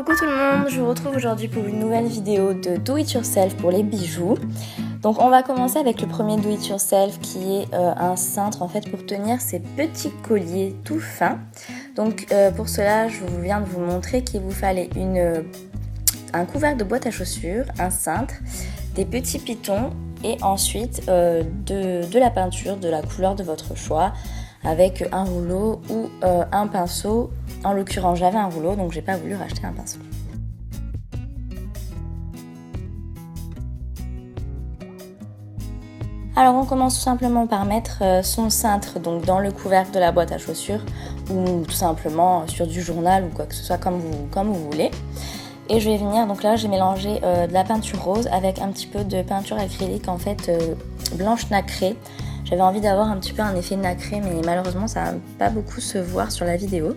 Coucou tout le monde, je vous retrouve aujourd'hui pour une nouvelle vidéo de Do It Yourself pour les bijoux. Donc on va commencer avec le premier Do It Yourself qui est un cintre en fait pour tenir ces petits colliers tout fins. Donc pour cela je viens de vous montrer qu'il vous fallait un couvercle de boîte à chaussures, un cintre, des petits pitons et ensuite de la peinture de la couleur de votre choix avec un rouleau ou un pinceau. En l'occurrence j'avais un rouleau donc j'ai pas voulu racheter un pinceau. Alors on commence tout simplement par mettre son cintre donc dans le couvercle de la boîte à chaussures ou tout simplement sur du journal ou quoi que ce soit comme vous voulez. Et je vais venir, donc là j'ai mélangé de la peinture rose avec un petit peu de peinture acrylique en fait blanche nacrée. J'avais envie d'avoir un petit peu un effet nacré mais malheureusement ça va pas beaucoup se voir sur la vidéo.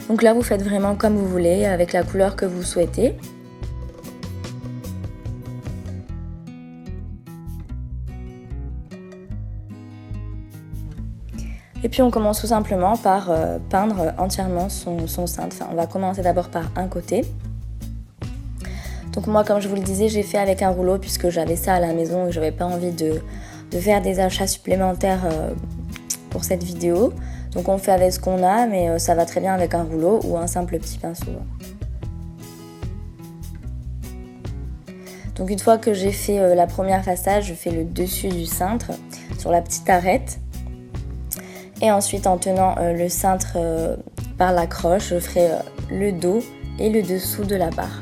Donc là vous faites vraiment comme vous voulez avec la couleur que vous souhaitez. Et puis on commence tout simplement par peindre entièrement son cintre. Enfin, on va commencer d'abord par un côté. Donc moi comme je vous le disais j'ai fait avec un rouleau puisque j'avais ça à la maison et j'avais pas envie de faire des achats supplémentaires pour cette vidéo. Donc on fait avec ce qu'on a mais ça va très bien avec un rouleau ou un simple petit pinceau. Donc une fois que j'ai fait la première façade, je fais le dessus du cintre sur la petite arête. Et ensuite en tenant le cintre par l'accroche, je ferai le dos et le dessous de la barre.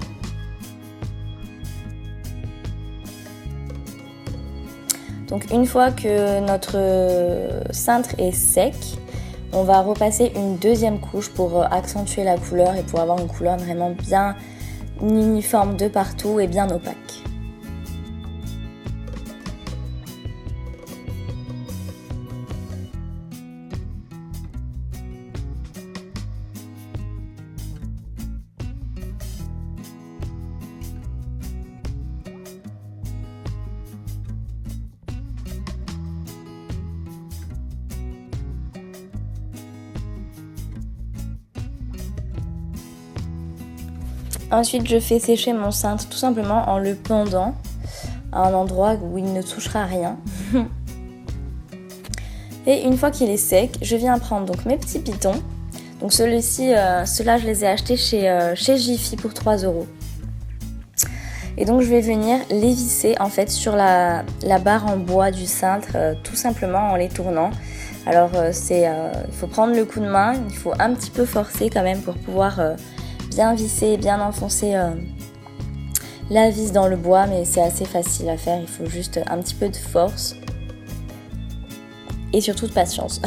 Donc une fois que notre cintre est sec, on va repasser une deuxième couche pour accentuer la couleur et pour avoir une couleur vraiment bien uniforme de partout et bien opaque. Ensuite, je fais sécher mon cintre tout simplement en le pendant à un endroit où il ne touchera à rien. Et une fois qu'il est sec, je viens prendre donc mes petits pitons. Donc ceux-là, je les ai achetés chez Jiffy pour 3 €. Et donc je vais venir les visser en fait sur la barre en bois du cintre, tout simplement en les tournant. Alors il faut prendre le coup de main, il faut un petit peu forcer quand même pour pouvoir bien visser, bien enfoncer la vis dans le bois, mais c'est assez facile à faire, il faut juste un petit peu de force et surtout de patience.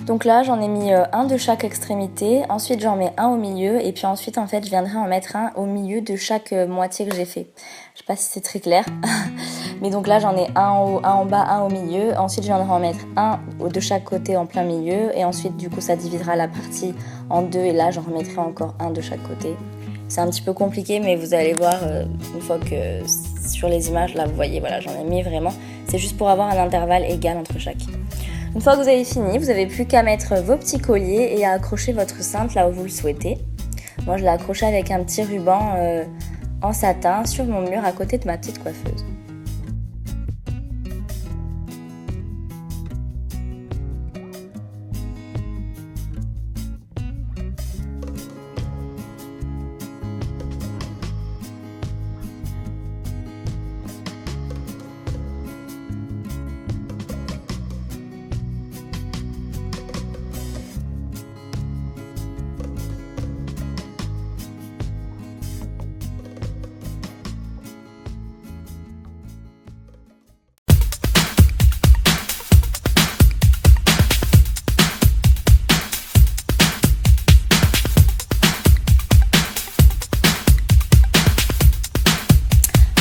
Donc là j'en ai mis un de chaque extrémité, ensuite j'en mets un au milieu et puis ensuite en fait je viendrai en mettre un au milieu de chaque moitié que j'ai fait. Je sais pas si c'est très clair, mais donc là j'en ai un en haut, un en bas, un au milieu, ensuite je viendrai en mettre un de chaque côté en plein milieu et ensuite du coup ça dividera la partie en deux et là j'en remettrai encore un de chaque côté. C'est un petit peu compliqué mais vous allez voir une fois que sur les images là vous voyez voilà j'en ai mis vraiment, c'est juste pour avoir un intervalle égal entre chaque. Une fois que vous avez fini, vous n'avez plus qu'à mettre vos petits colliers et à accrocher votre cintre là où vous le souhaitez. Moi je l'ai accroché avec un petit ruban en satin sur mon mur à côté de ma petite coiffeuse.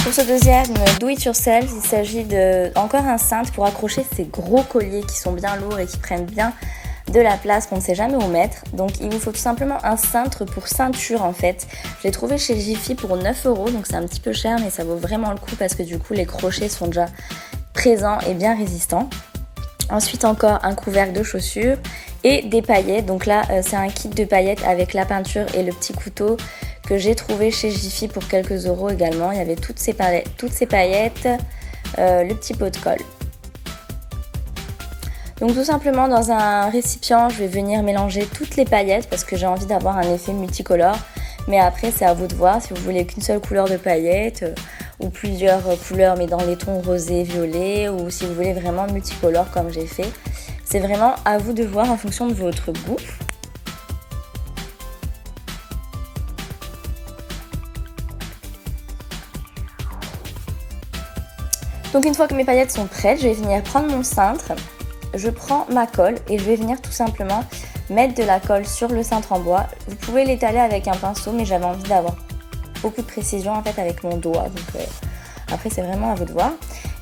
Pour ce deuxième Do It Yourself, il s'agit de encore un cintre pour accrocher ces gros colliers qui sont bien lourds et qui prennent bien de la place qu'on ne sait jamais où mettre. Donc il vous faut tout simplement un cintre pour ceinture en fait. Je l'ai trouvé chez Jiffy pour 9 €, donc c'est un petit peu cher mais ça vaut vraiment le coup parce que du coup les crochets sont déjà présents et bien résistants. Ensuite encore un couvercle de chaussures et des paillettes. Donc là c'est un kit de paillettes avec la peinture et le petit couteau que j'ai trouvé chez Jiffy pour quelques euros également. Il y avait toutes ces paillettes, le petit pot de colle. Donc tout simplement dans un récipient, je vais venir mélanger toutes les paillettes parce que j'ai envie d'avoir un effet multicolore. Mais après c'est à vous de voir si vous voulez qu'une seule couleur de paillettes ou plusieurs couleurs mais dans les tons rosés, violets, ou si vous voulez vraiment multicolore comme j'ai fait. C'est vraiment à vous de voir en fonction de votre goût. Donc une fois que mes paillettes sont prêtes, je vais venir prendre mon cintre. Je prends ma colle et je vais venir tout simplement mettre de la colle sur le cintre en bois. Vous pouvez l'étaler avec un pinceau, mais j'avais envie d'avoir beaucoup de précision en fait avec mon doigt. Donc après c'est vraiment à vous de voir.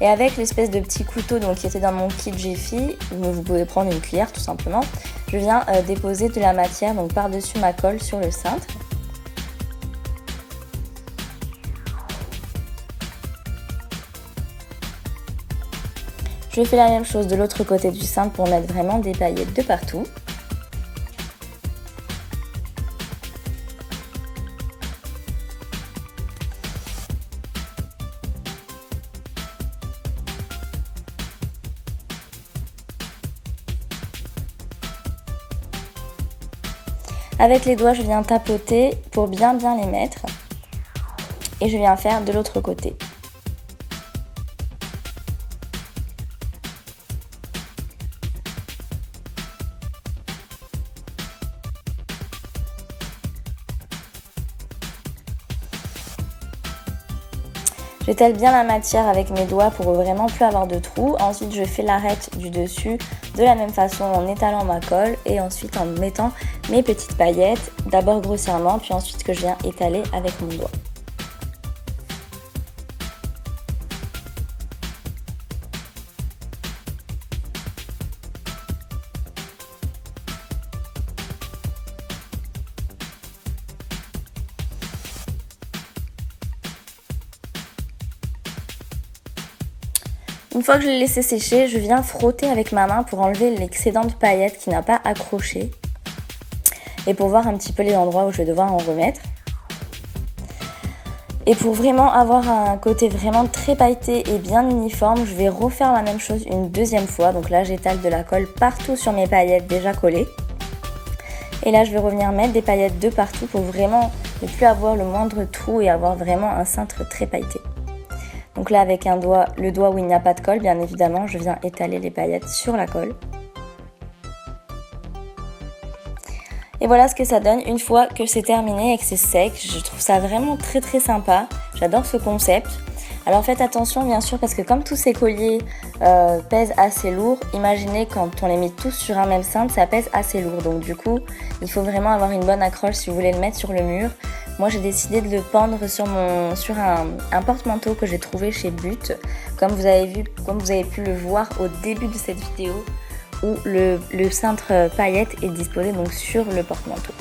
Et avec l'espèce de petit couteau donc, qui était dans mon kit Jiffy, vous pouvez prendre une cuillère tout simplement, je viens déposer de la matière donc par-dessus ma colle sur le cintre. Je fais la même chose de l'autre côté du cintre pour mettre vraiment des paillettes de partout. Avec les doigts, je viens tapoter pour bien les mettre. Et je viens faire de l'autre côté. J'étale bien la matière avec mes doigts pour vraiment plus avoir de trous. Ensuite, je fais l'arête du dessus de la même façon en étalant ma colle et ensuite en mettant mes petites paillettes, d'abord grossièrement, puis ensuite que je viens étaler avec mon doigt. Une fois que je l'ai laissé sécher, je viens frotter avec ma main pour enlever l'excédent de paillettes qui n'a pas accroché et pour voir un petit peu les endroits où je vais devoir en remettre. Et pour vraiment avoir un côté vraiment très pailleté et bien uniforme, je vais refaire la même chose une deuxième fois. Donc là, j'étale de la colle partout sur mes paillettes déjà collées. Et là, je vais revenir mettre des paillettes de partout pour vraiment ne plus avoir le moindre trou et avoir vraiment un cintre très pailleté. Donc là, avec le doigt où il n'y a pas de colle, bien évidemment, je viens étaler les paillettes sur la colle. Et voilà ce que ça donne une fois que c'est terminé et que c'est sec. Je trouve ça vraiment très très sympa. J'adore ce concept. Alors faites attention bien sûr parce que comme tous ces colliers pèsent assez lourd, imaginez quand on les met tous sur un même cintre, ça pèse assez lourd. Donc du coup, il faut vraiment avoir une bonne accroche si vous voulez le mettre sur le mur. Moi j'ai décidé de le pendre sur un porte-manteau que j'ai trouvé chez But. Comme vous avez pu le voir au début de cette vidéo où le cintre paillettes est disposé donc sur le porte-manteau.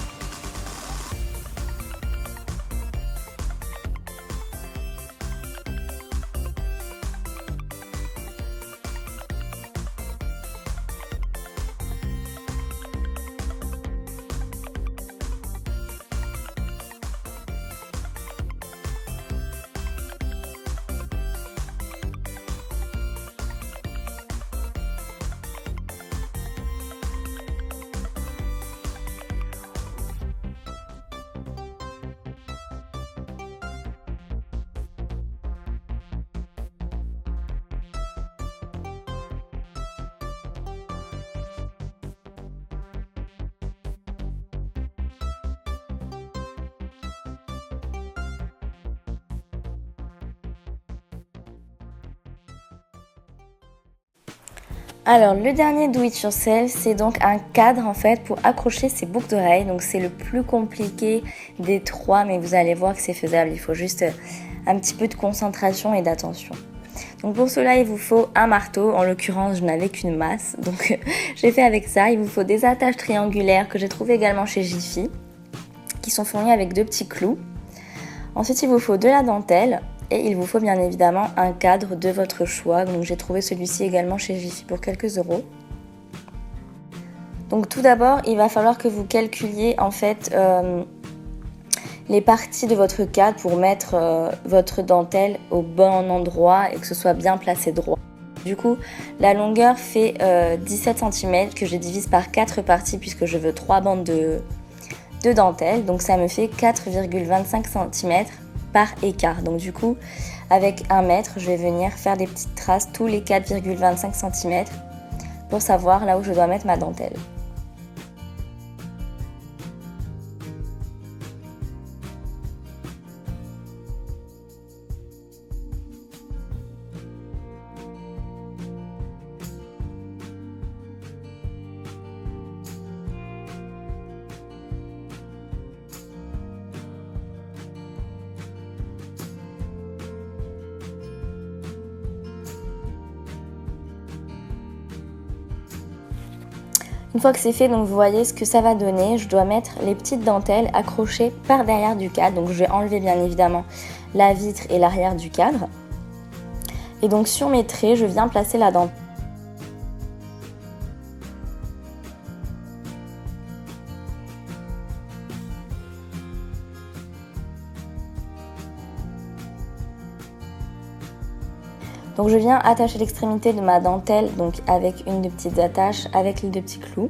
Alors le dernier do it yourself, c'est donc un cadre en fait pour accrocher ses boucles d'oreilles. Donc c'est le plus compliqué des trois, mais vous allez voir que c'est faisable. Il faut juste un petit peu de concentration et d'attention. Donc pour cela, il vous faut un marteau. En l'occurrence, je n'avais qu'une masse, donc j'ai fait avec ça. Il vous faut des attaches triangulaires que j'ai trouvées également chez Jiffy, qui sont fournies avec 2 petits clous. Ensuite, il vous faut de la dentelle et il vous faut bien évidemment un cadre de votre choix. Donc j'ai trouvé celui-ci également chez Jiffy pour quelques euros. Donc tout d'abord, il va falloir que vous calculiez en fait les parties de votre cadre pour mettre votre dentelle au bon endroit et que ce soit bien placé droit. Du coup, la longueur fait 17 cm que je divise par 4 parties puisque je veux 3 bandes de dentelle. Donc ça me fait 4,25 cm par écart. Donc du coup, avec 1 mètre, je vais venir faire des petites traces tous les 4,25 cm pour savoir là où je dois mettre ma dentelle. Une fois que c'est fait, donc vous voyez ce que ça va donner. Je dois mettre les petites dentelles accrochées par derrière du cadre. Donc je vais enlever bien évidemment la vitre et l'arrière du cadre. Et donc sur mes traits, je viens placer la dentelle. Donc je viens attacher l'extrémité de ma dentelle donc avec une des petites attaches avec les 2 petits clous.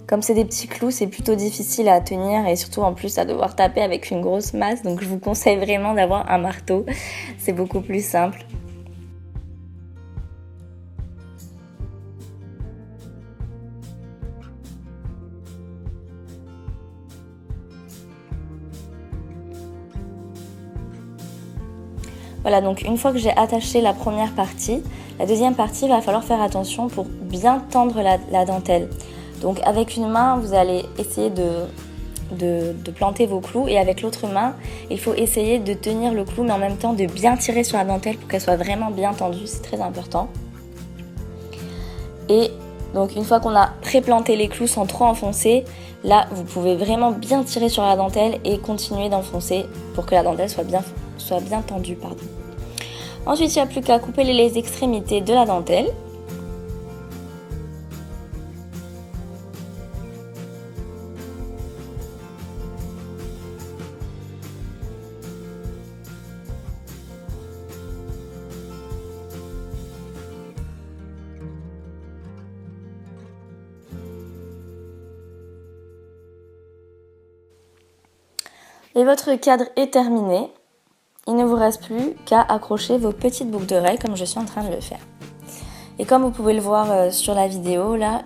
Comme c'est des petits clous, c'est plutôt difficile à tenir et surtout en plus à devoir taper avec une grosse masse. Donc je vous conseille vraiment d'avoir un marteau, c'est beaucoup plus simple. Voilà, donc une fois que j'ai attaché la première partie, la deuxième partie, il va falloir faire attention pour bien tendre la dentelle. Donc avec une main, vous allez essayer de planter vos clous et avec l'autre main, il faut essayer de tenir le clou mais en même temps de bien tirer sur la dentelle pour qu'elle soit vraiment bien tendue, c'est très important. Et donc une fois qu'on a pré-planté les clous sans trop enfoncer, là vous pouvez vraiment bien tirer sur la dentelle et continuer d'enfoncer pour que la dentelle soit bien tendue. Ensuite, il n'y a plus qu'à couper les extrémités de la dentelle. Et votre cadre est terminé. Il ne vous reste plus qu'à accrocher vos petites boucles d'oreilles comme je suis en train de le faire. Et comme vous pouvez le voir sur la vidéo, là,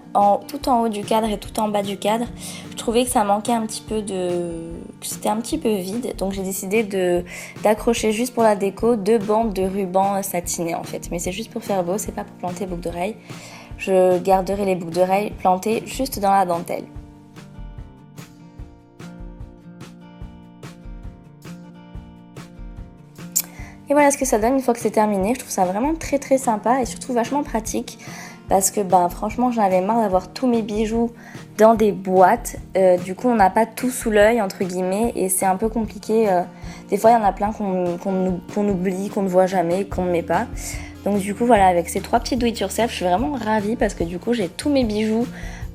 tout en haut du cadre et tout en bas du cadre, je trouvais que ça manquait un petit peu que c'était un petit peu vide. Donc j'ai décidé d'accrocher juste pour la déco 2 bandes de ruban satiné en fait. Mais c'est juste pour faire beau, c'est pas pour planter boucles d'oreilles. Je garderai les boucles d'oreilles plantées juste dans la dentelle. Et voilà ce que ça donne une fois que c'est terminé. Je trouve ça vraiment très très sympa et surtout vachement pratique parce que franchement j'en avais marre d'avoir tous mes bijoux dans des boîtes. Du coup on n'a pas tout sous l'œil entre guillemets et c'est un peu compliqué. Des fois il y en a plein qu'on oublie, qu'on ne voit jamais, qu'on ne met pas. Donc du coup voilà, avec ces 3 petits do it yourself, je suis vraiment ravie parce que du coup j'ai tous mes bijoux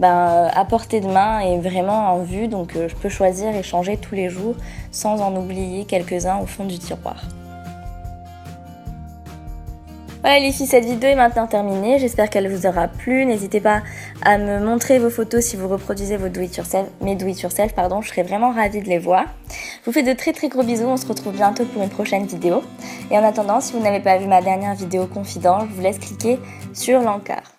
à portée de main et vraiment en vue. Donc je peux choisir et changer tous les jours sans en oublier quelques-uns au fond du tiroir. Voilà les filles, cette vidéo est maintenant terminée, j'espère qu'elle vous aura plu. N'hésitez pas à me montrer vos photos si vous reproduisez vos mes do it yourself, je serais vraiment ravie de les voir. Je vous fais de très très gros bisous, on se retrouve bientôt pour une prochaine vidéo. Et en attendant, si vous n'avez pas vu ma dernière vidéo confident, je vous laisse cliquer sur l'encart.